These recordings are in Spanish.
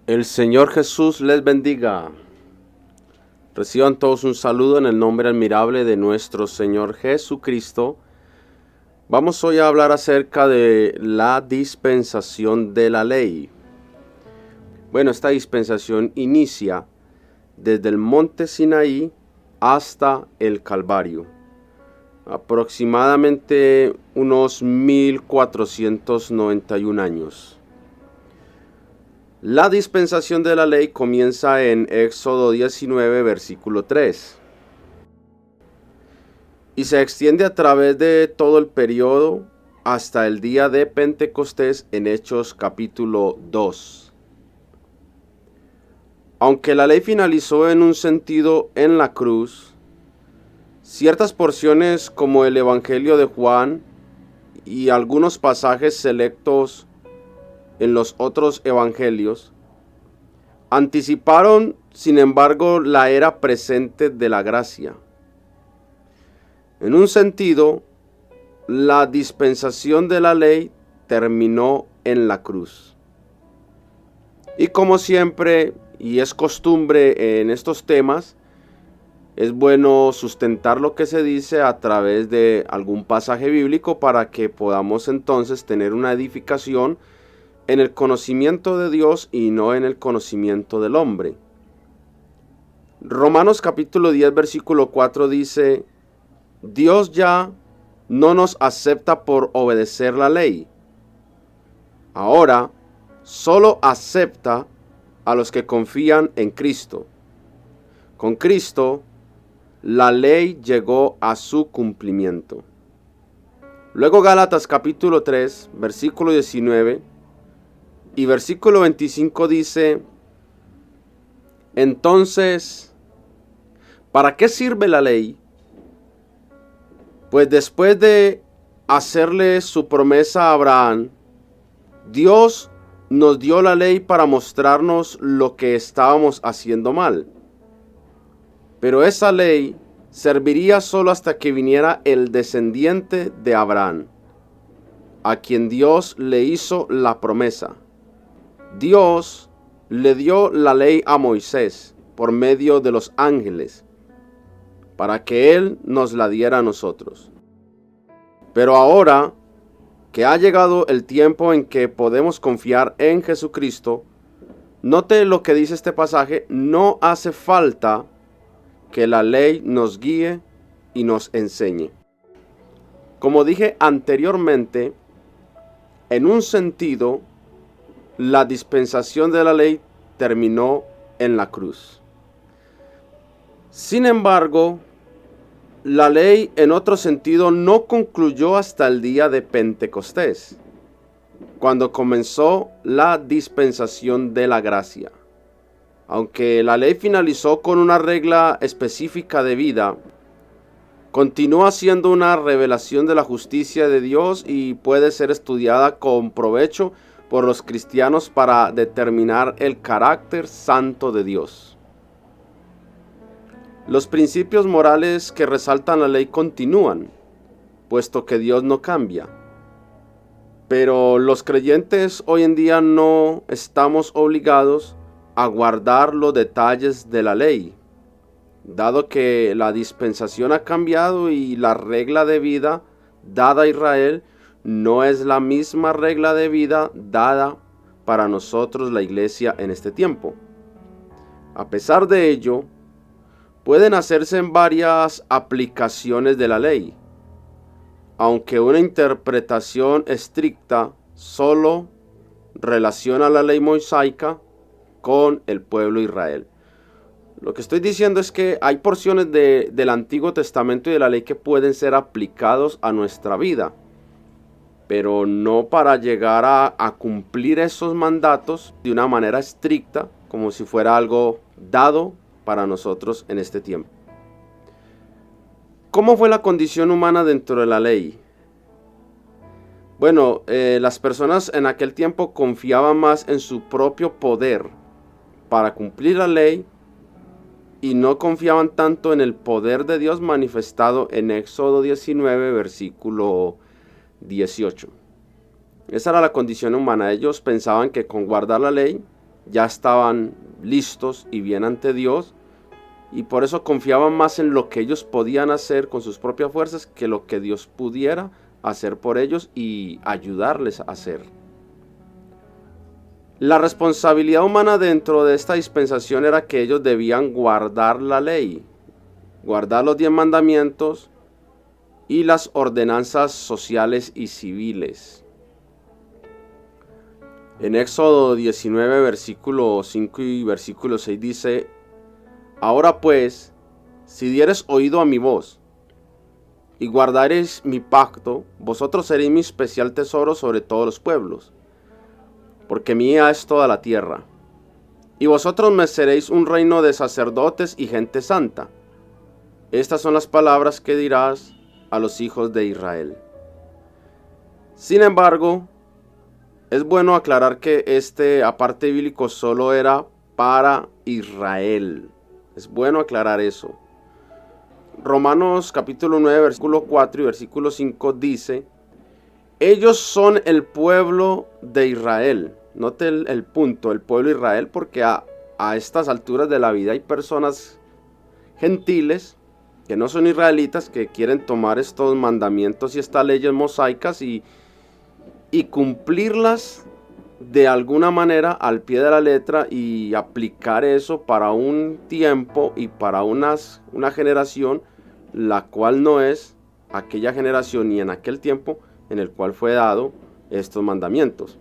El Señor Jesús les bendiga. Reciban todos un saludo en el nombre admirable de nuestro Señor Jesucristo. Vamos hoy a hablar acerca de la dispensación de la ley. Bueno, esta dispensación inicia desde el monte Sinaí hasta el Calvario. Aproximadamente unos 1491 años. La dispensación de la ley comienza en Éxodo 19, versículo 3. Y se extiende a través de todo el periodo hasta el día de Pentecostés en Hechos capítulo 2. Aunque la ley finalizó en un sentido en la cruz, ciertas porciones como el Evangelio de Juan y algunos pasajes selectos en los otros evangelios anticiparon, sin embargo, la era presente de la gracia. En un sentido, la dispensación de la ley terminó en la cruz. Y como siempre, y es costumbre en estos temas, es bueno sustentar lo que se dice a través de algún pasaje bíblico para que podamos entonces tener una edificación en el conocimiento de Dios y no en el conocimiento del hombre. Romanos capítulo 10 versículo 4 dice: Dios ya no nos acepta por obedecer la ley. Ahora solo acepta a los que confían en Cristo. Con Cristo, la ley llegó a su cumplimiento. Luego Gálatas capítulo 3 versículo 19 y versículo 25 dice: Entonces, ¿para qué sirve la ley? Pues después de hacerle su promesa a Abraham, Dios nos dio la ley para mostrarnos lo que estábamos haciendo mal. Pero esa ley serviría solo hasta que viniera el descendiente de Abraham, a quien Dios le hizo la promesa. Dios le dio la ley a Moisés por medio de los ángeles, para que Él nos la diera a nosotros. Pero ahora que ha llegado el tiempo en que podemos confiar en Jesucristo, note lo que dice este pasaje: no hace falta que la ley nos guíe y nos enseñe. Como dije anteriormente, en un sentido, la dispensación de la ley terminó en la cruz. Sin embargo, la ley en otro sentido no concluyó hasta el día de Pentecostés, cuando comenzó la dispensación de la gracia. Aunque la ley finalizó con una regla específica de vida, continúa siendo una revelación de la justicia de Dios y puede ser estudiada con provecho por los cristianos para determinar el carácter santo de Dios. Los principios morales que resaltan la ley continúan, puesto que Dios no cambia. Pero los creyentes hoy en día no estamos obligados a guardar los detalles de la ley, dado que la dispensación ha cambiado y la regla de vida dada a Israel no es la misma regla de vida dada para nosotros, la iglesia, en este tiempo. A pesar de ello, pueden hacerse varias aplicaciones de la ley, aunque una interpretación estricta solo relaciona la ley mosaica con el pueblo de Israel. Lo que estoy diciendo es que hay porciones del Antiguo Testamento y de la ley que pueden ser aplicados a nuestra vida, pero no para llegar a cumplir esos mandatos de una manera estricta, como si fuera algo dado para nosotros en este tiempo. ¿Cómo fue la condición humana dentro de la ley? Bueno, las personas en aquel tiempo confiaban más en su propio poder para cumplir la ley y no confiaban tanto en el poder de Dios manifestado en Éxodo 19, versículo 18. Esa era la condición humana. Ellos pensaban que con guardar la ley ya estaban listos y bien ante Dios, y por eso confiaban más en lo que ellos podían hacer con sus propias fuerzas que lo que Dios pudiera hacer por ellos y ayudarles a hacer. La responsabilidad humana dentro de esta dispensación era que ellos debían guardar la ley, guardar los 10 mandamientos y las ordenanzas sociales y civiles. En Éxodo 19, versículo 5 y versículo 6 dice: Ahora pues, si dieres oído a mi voz y guardareis mi pacto, vosotros seréis mi especial tesoro sobre todos los pueblos, porque mía es toda la tierra. Y vosotros me seréis un reino de sacerdotes y gente santa. Estas son las palabras que dirás a los hijos de Israel. Sin embargo, es bueno aclarar que este aparte bíblico solo era para Israel. Es bueno aclarar eso. Romanos capítulo 9, versículo 4 y versículo 5 dice: ellos son el pueblo de Israel. Note el punto, el pueblo de Israel, porque a estas alturas de la vida hay personas gentiles que no son israelitas, que quieren tomar estos mandamientos y estas leyes mosaicas y cumplirlas de alguna manera al pie de la letra y aplicar eso para un tiempo y para una generación, la cual no es aquella generación ni en aquel tiempo en el cual fue dado estos mandamientos.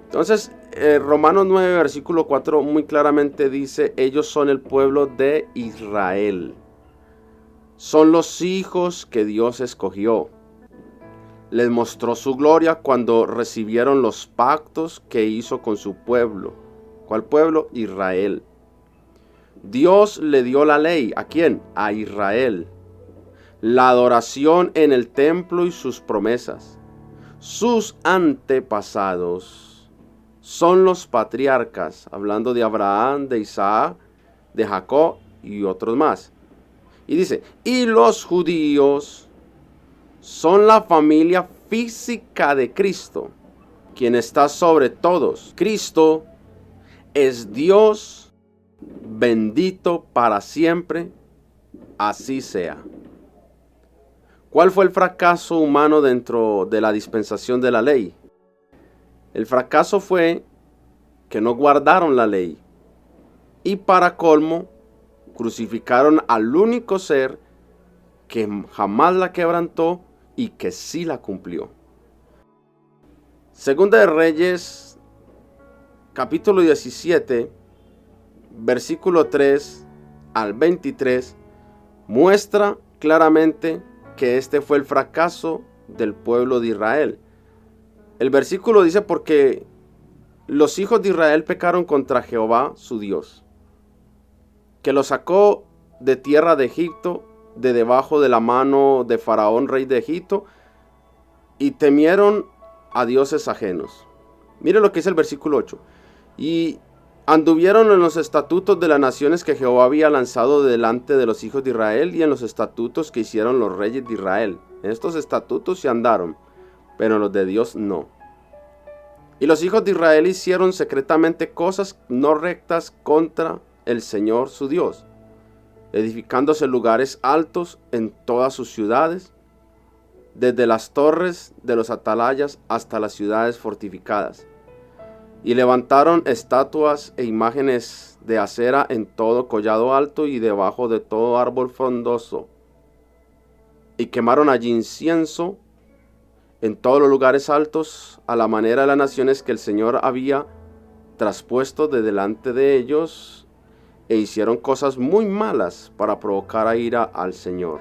Entonces, Romanos 9, versículo 4 muy claramente dice: ellos son el pueblo de Israel. Son los hijos que Dios escogió. Les mostró su gloria cuando recibieron los pactos que hizo con su pueblo. ¿Cuál pueblo? Israel. Dios le dio la ley. ¿A quién? A Israel. La adoración en el templo y sus promesas. Sus antepasados son los patriarcas, hablando de Abraham, de Isaac, de Jacob y otros más. Y dice: y los judíos son la familia física de Cristo, quien está sobre todos. Cristo es Dios, bendito para siempre, así sea. ¿Cuál fue el fracaso humano dentro de la dispensación de la ley? El fracaso fue que no guardaron la ley y, para colmo, crucificaron al único ser que jamás la quebrantó y que sí la cumplió. Segunda de Reyes, capítulo 17, versículo 3 al 23, muestra claramente que este fue el fracaso del pueblo de Israel. El versículo dice: porque los hijos de Israel pecaron contra Jehová su Dios, que los sacó de tierra de Egipto, de debajo de la mano de Faraón, rey de Egipto, y temieron a dioses ajenos. Mire lo que dice el versículo 8. Y anduvieron en los estatutos de las naciones que Jehová había lanzado delante de los hijos de Israel, y en los estatutos que hicieron los reyes de Israel. En estos estatutos se andaron, pero en los de Dios no. Y los hijos de Israel hicieron secretamente cosas no rectas contra el Señor su Dios, edificándose lugares altos en todas sus ciudades, desde las torres de los atalayas hasta las ciudades fortificadas. Y levantaron estatuas e imágenes de acera en todo collado alto y debajo de todo árbol frondoso. Y quemaron allí incienso en todos los lugares altos, a la manera de las naciones que el Señor había traspuesto de delante de ellos, e hicieron cosas muy malas para provocar a ira al Señor.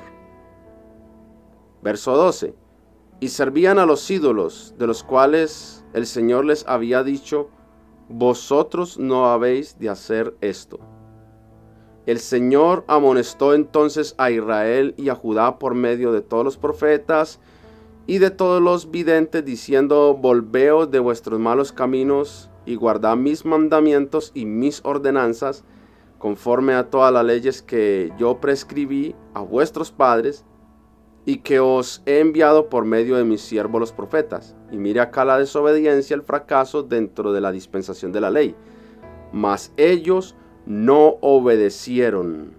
Verso 12. Y servían a los ídolos, de los cuales el Señor les había dicho: vosotros no habéis de hacer esto. El Señor amonestó entonces a Israel y a Judá por medio de todos los profetas y de todos los videntes, diciendo: volveos de vuestros malos caminos y guardad mis mandamientos y mis ordenanzas, conforme a todas las leyes que yo prescribí a vuestros padres y que os he enviado por medio de mis siervos los profetas. Y mire acá la desobediencia, el fracaso dentro de la dispensación de la ley. mas ellos no obedecieron.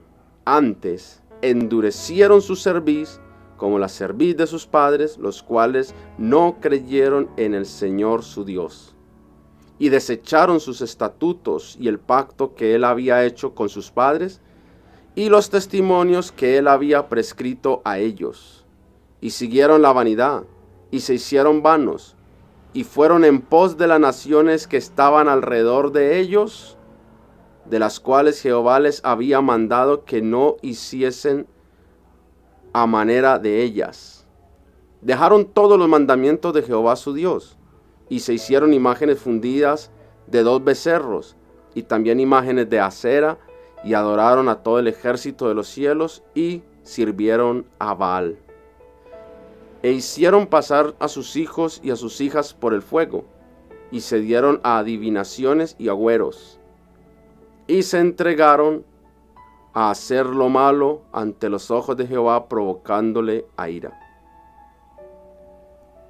Antes endurecieron su cerviz, como la cerviz de sus padres, los cuales no creyeron en el Señor su Dios, y desecharon sus estatutos y el pacto que él había hecho con sus padres, y los testimonios que él había prescrito a ellos, y siguieron la vanidad, y se hicieron vanos, y fueron en pos de las naciones que estaban alrededor de ellos, de las cuales Jehová les había mandado que no hiciesen a manera de ellas. Dejaron todos los mandamientos de Jehová su Dios, y se hicieron imágenes fundidas de 2 becerros, y también imágenes de acera, y adoraron a todo el ejército de los cielos, y sirvieron a Baal. E hicieron pasar a sus hijos y a sus hijas por el fuego, y se dieron a adivinaciones y agüeros, y se entregaron a hacer lo malo ante los ojos de Jehová, provocándole a ira.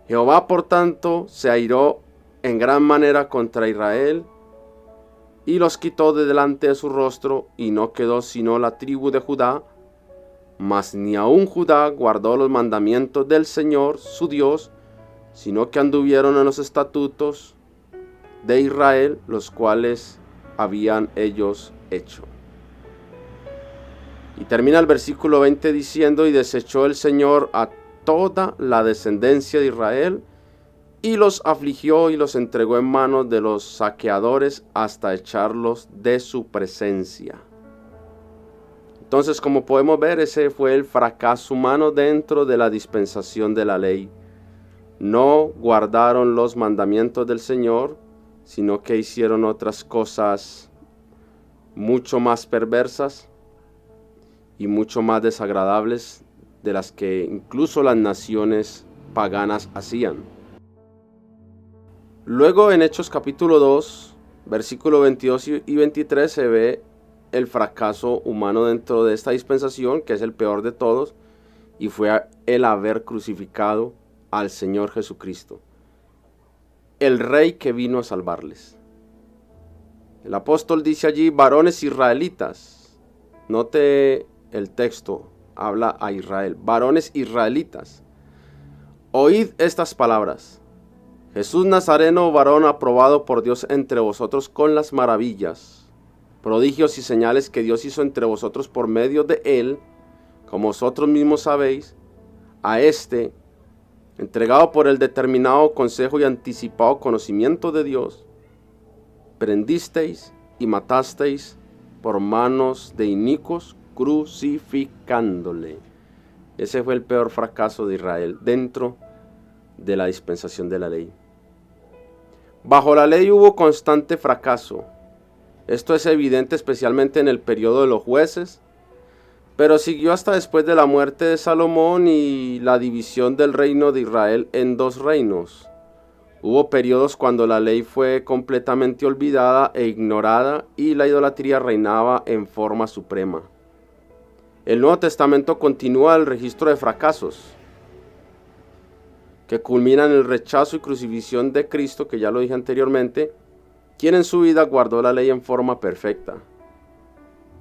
Jehová, por tanto, se airó en gran manera contra Israel, y los quitó de delante de su rostro, y no quedó sino la tribu de Judá, mas ni aun Judá guardó los mandamientos del Señor su Dios, sino que anduvieron en los estatutos de Israel, los cuales habían ellos hecho. Y termina el versículo 20 diciendo: y desechó el Señor a toda la descendencia de Israel, y los afligió y los entregó en manos de los saqueadores hasta echarlos de su presencia. Entonces, como podemos ver, ese fue el fracaso humano dentro de la dispensación de la ley. No guardaron los mandamientos del Señor, sino que hicieron otras cosas mucho más perversas y mucho más desagradables de las que incluso las naciones paganas hacían. Luego en Hechos capítulo 2, versículo 22 y 23 se ve el fracaso humano dentro de esta dispensación, que es el peor de todos, y fue el haber crucificado al Señor Jesucristo, el Rey que vino a salvarles. El apóstol dice allí: varones israelitas. Note el texto, habla a Israel. Varones israelitas, oíd estas palabras. Jesús Nazareno, varón aprobado por Dios entre vosotros con las maravillas, prodigios y señales que Dios hizo entre vosotros por medio de él, como vosotros mismos sabéis, a este, entregado por el determinado consejo y anticipado conocimiento de Dios, prendisteis y matasteis por manos de inicuos, crucificándole. Ese fue el peor fracaso de Israel dentro de la dispensación de la ley. Bajo la ley hubo constante fracaso. Esto es evidente especialmente en el periodo de los jueces, pero siguió hasta después de la muerte de Salomón y la división del reino de Israel en 2 reinos. Hubo periodos cuando la ley fue completamente olvidada e ignorada y la idolatría reinaba en forma suprema. El Nuevo Testamento continúa el registro de fracasos que culminan en el rechazo y crucifixión de Cristo, que ya lo dije anteriormente, quien en su vida guardó la ley en forma perfecta.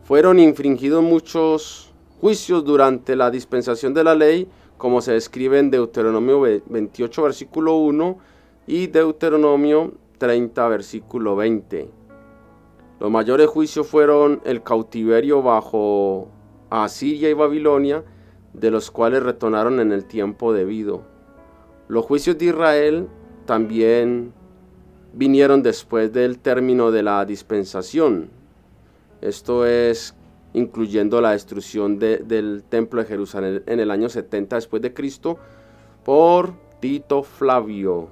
Fueron infringidos muchos juicios durante la dispensación de la ley, como se describe en Deuteronomio 28, versículo 1 y Deuteronomio 30, versículo 20. Los mayores juicios fueron el cautiverio bajo Asiria y Babilonia, de los cuales retornaron en el tiempo debido. Los juicios de Israel también vinieron después del término de la dispensación. Esto es incluyendo la destrucción del templo de Jerusalén en el año 70 después de Cristo por Tito Flavio,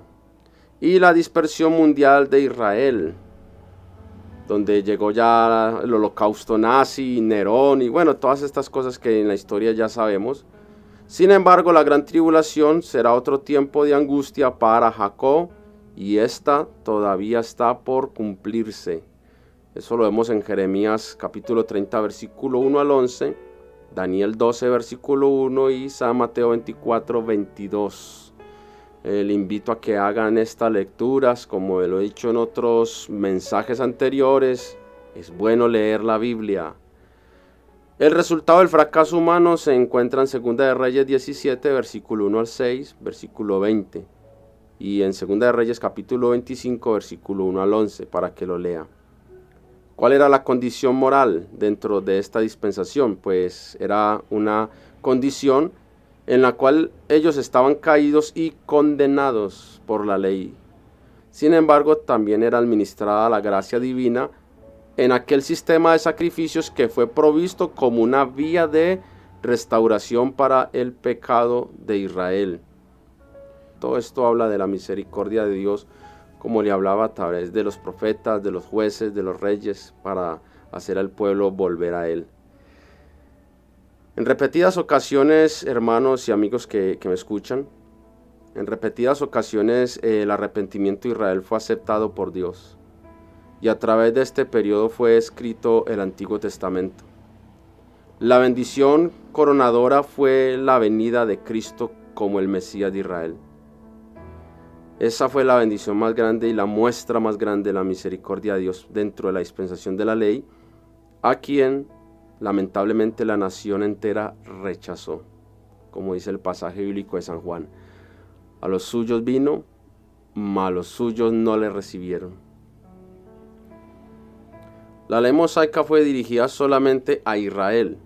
y la dispersión mundial de Israel, donde llegó ya el holocausto nazi, Nerón y bueno, todas estas cosas que en la historia ya sabemos. Sin embargo, la gran tribulación será otro tiempo de angustia para Jacob, y esta todavía está por cumplirse. Eso lo vemos en Jeremías capítulo 30, versículo 1 al 11, Daniel 12, versículo 1 y San Mateo 24, 22. Le invito a que hagan estas lecturas, como lo he dicho en otros mensajes anteriores, Es bueno leer la Biblia. El resultado del fracaso humano se encuentra en 2 de Reyes 17, versículo 1 al 6, versículo 20. Y en 2 de Reyes capítulo 25, versículo 1 al 11, para que lo lea. ¿Cuál era la condición moral dentro de esta dispensación? Pues era una condición en la cual ellos estaban caídos y condenados por la ley. Sin embargo, también era administrada la gracia divina en aquel sistema de sacrificios que fue provisto como una vía de restauración para el pecado de Israel. Todo esto habla de la misericordia de Dios, como le hablaba a través de los profetas, de los jueces, de los reyes, para hacer al pueblo volver a Él. En repetidas ocasiones, hermanos y amigos que me escuchan, en repetidas ocasiones el arrepentimiento de Israel fue aceptado por Dios. Y a través de este periodo fue escrito el Antiguo Testamento. La bendición coronadora fue la venida de Cristo como el Mesías de Israel. Esa fue la bendición más grande y la muestra más grande de la misericordia de Dios dentro de la dispensación de la ley, a quien lamentablemente la nación entera rechazó, como dice el pasaje bíblico de San Juan. A los suyos vino, mas a los suyos no le recibieron. La ley mosaica fue dirigida solamente a Israel,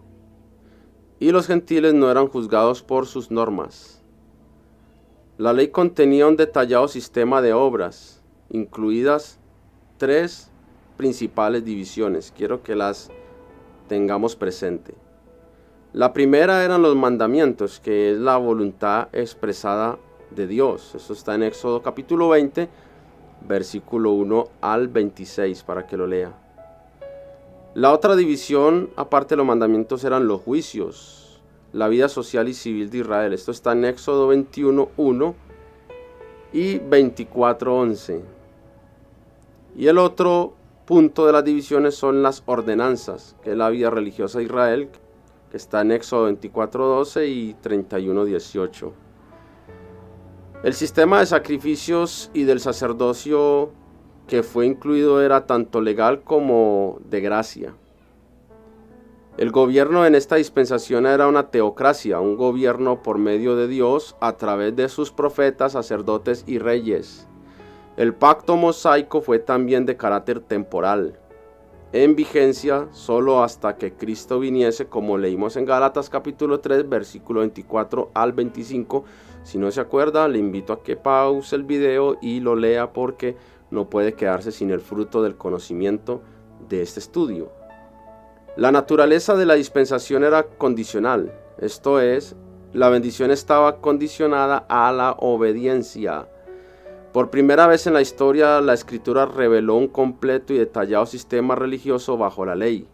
y los gentiles no eran juzgados por sus normas. La ley contenía un detallado sistema de obras, incluidas 3 principales divisiones. Quiero que las tengamos presente. La primera eran los mandamientos, que es la voluntad expresada de Dios. Eso está en Éxodo capítulo 20, versículo 1 al 26, para que lo lea. La otra división, aparte de los mandamientos, eran los juicios, la vida social y civil de Israel. Esto está en Éxodo 21, 1 y 24, 11. Y el otro punto de las divisiones son las ordenanzas, que es la vida religiosa de Israel, que está en Éxodo 24, 12 y 31, 18. El sistema de sacrificios y del sacerdocio que fue incluido era tanto legal como de gracia. El gobierno en esta dispensación era una teocracia, un gobierno por medio de Dios a través de sus profetas, sacerdotes y reyes. El pacto mosaico fue también de carácter temporal, en vigencia solo hasta que Cristo viniese, como leímos en Gálatas capítulo 3, versículo 24 al 25. Si no se acuerda, le invito a que pause el video y lo lea, porque no puede quedarse sin el fruto del conocimiento de este estudio. La naturaleza de la dispensación era condicional, esto es, la bendición estaba condicionada a la obediencia. Por primera vez en la historia, la Escritura reveló un completo y detallado sistema religioso bajo la ley.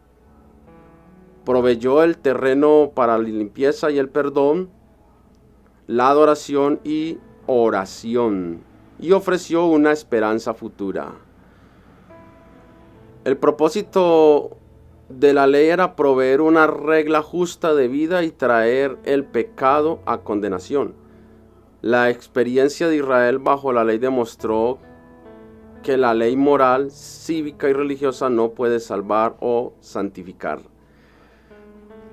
Proveyó el terreno para la limpieza y el perdón, la adoración y oración, y ofreció una esperanza futura. El propósito de la ley era proveer una regla justa de vida y traer el pecado a condenación. La experiencia de Israel bajo la ley demostró que la ley moral, cívica y religiosa no puede salvar o santificar.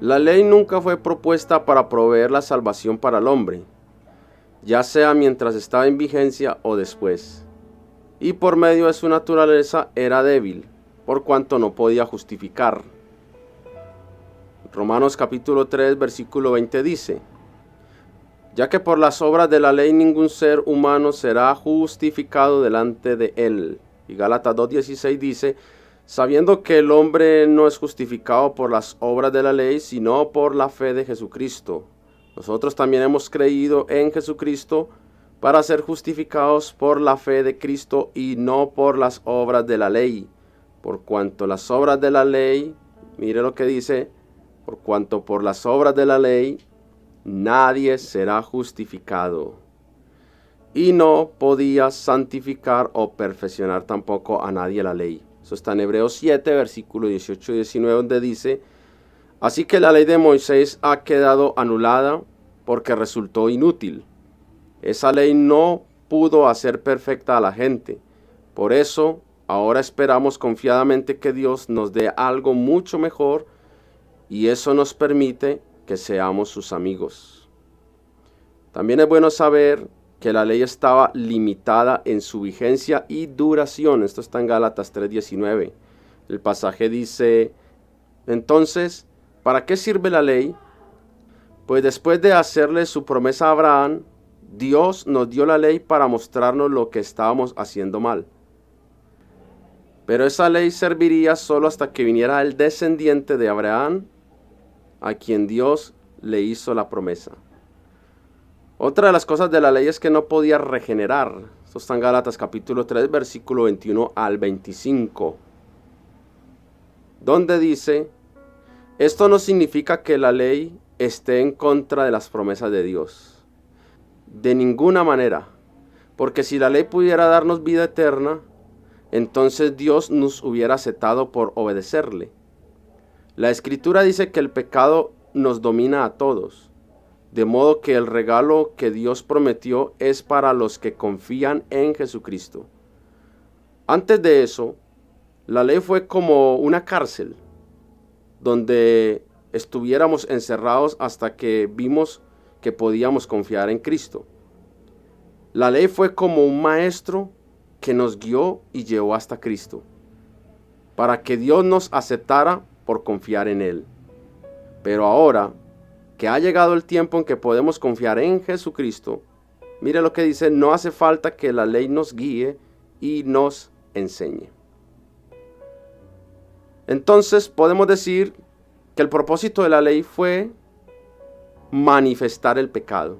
La ley nunca fue propuesta para proveer la salvación para el hombre, ya sea mientras estaba en vigencia o después, y por medio de su naturaleza era débil, por cuanto no podía justificar. Romanos capítulo 3, versículo 20 dice: ya que por las obras de la ley ningún ser humano será justificado delante de él. Y Gálatas 2:16 dice: sabiendo que el hombre no es justificado por las obras de la ley, sino por la fe de Jesucristo. Nosotros también hemos creído en Jesucristo para ser justificados por la fe de Cristo y no por las obras de la ley. Por cuanto las obras de la ley, mire lo que dice, por cuanto por las obras de la ley nadie será justificado. Y no podía santificar o perfeccionar tampoco a nadie la ley. Eso está en Hebreos 7, versículo 18 y 19, donde dice: así que la ley de Moisés ha quedado anulada porque resultó inútil. Esa ley no pudo hacer perfecta a la gente. Por eso, ahora esperamos confiadamente que Dios nos dé algo mucho mejor y eso nos permite que seamos sus amigos. También es bueno saber que la ley estaba limitada en su vigencia y duración. Esto está en Gálatas 3:19. El pasaje dice: entonces, ¿para qué sirve la ley? Pues después de hacerle su promesa a Abraham, Dios nos dio la ley para mostrarnos lo que estábamos haciendo mal. Pero esa ley serviría solo hasta que viniera el descendiente de Abraham, a quien Dios le hizo la promesa. Otra de las cosas de la ley es que no podía regenerar. Esto está en Gálatas capítulo 3, versículo 21 al 25. Donde dice: esto no significa que la ley esté en contra de las promesas de Dios. De ninguna manera. Porque si la ley pudiera darnos vida eterna, entonces Dios nos hubiera aceptado por obedecerle. La Escritura dice que el pecado nos domina a todos. De modo que el regalo que Dios prometió es para los que confían en Jesucristo. Antes de eso, la ley fue como una cárcel, donde estuviéramos encerrados hasta que vimos que podíamos confiar en Cristo. La ley fue como un maestro que nos guió y llevó hasta Cristo, para que Dios nos aceptara por confiar en Él. Pero ahora que ha llegado el tiempo en que podemos confiar en Jesucristo, mire lo que dice: no hace falta que la ley nos guíe y nos enseñe. Entonces podemos decir que el propósito de la ley fue manifestar el pecado.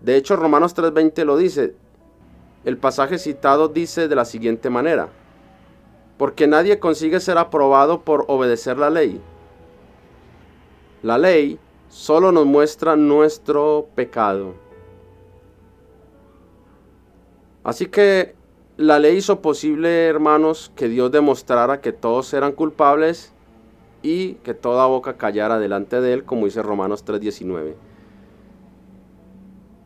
De hecho, Romanos 3:20 lo dice. El pasaje citado dice de la siguiente manera: porque nadie consigue ser aprobado por obedecer la ley. La ley solo nos muestra nuestro pecado. Así que la ley hizo posible, hermanos, que Dios demostrara que todos eran culpables y que toda boca callara delante de Él, como dice Romanos 3:19.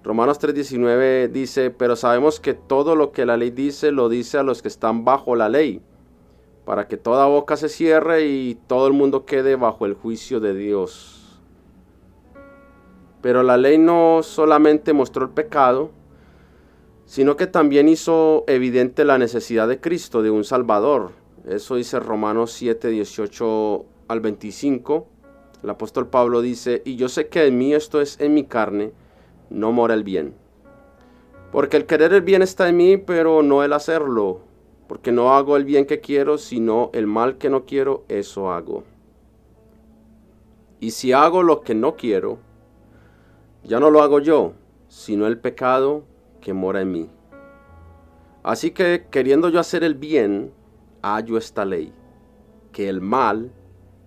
Romanos 3:19 dice: pero sabemos que todo lo que la ley dice, lo dice a los que están bajo la ley, para que toda boca se cierre y todo el mundo quede bajo el juicio de Dios. Pero la ley no solamente mostró el pecado, sino que también hizo evidente la necesidad de Cristo, de un Salvador. Eso dice Romanos 7:18 al 25. El apóstol Pablo dice: y yo sé que en mí, esto es, en mi carne, no mora el bien. Porque el querer el bien está en mí, pero no el hacerlo. Porque no hago el bien que quiero, sino el mal que no quiero, eso hago. Y si hago lo que no quiero, ya no lo hago yo, sino el pecado que mora en mí. Así que, queriendo yo hacer el bien, hallo esta ley, que el mal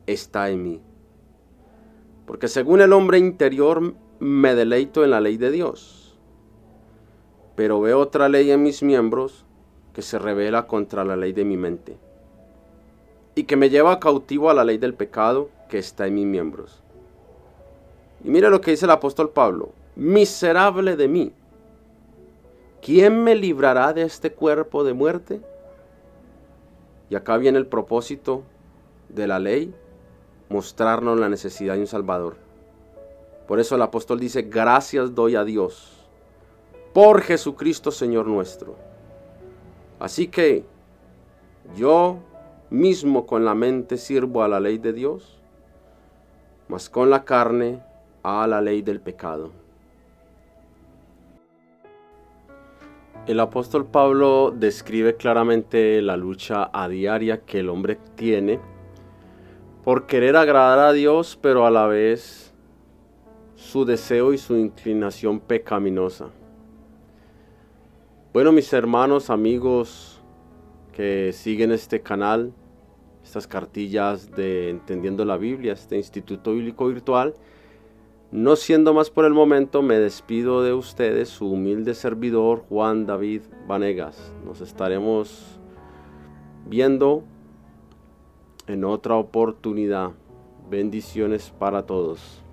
está en mí. Porque según el hombre interior me deleito en la ley de Dios, pero veo otra ley en mis miembros que se rebela contra la ley de mi mente, y que me lleva cautivo a la ley del pecado que está en mis miembros. Y mire lo que dice el apóstol Pablo: miserable de mí, ¿quién me librará de este cuerpo de muerte? Y acá viene el propósito de la ley: mostrarnos la necesidad de un Salvador. Por eso el apóstol dice: gracias doy a Dios por Jesucristo Señor nuestro. Así que yo mismo con la mente sirvo a la ley de Dios, mas con la carne a la ley del pecado. El apóstol Pablo describe claramente la lucha a diaria que el hombre tiene por querer agradar a Dios, pero a la vez su deseo y su inclinación pecaminosa. Bueno, mis hermanos, amigos que siguen este canal, estas cartillas de Entendiendo la Biblia, este Instituto Bíblico Virtual, no siendo más por el momento, me despido de ustedes, su humilde servidor Juan David Vanegas. Nos estaremos viendo en otra oportunidad. Bendiciones para todos.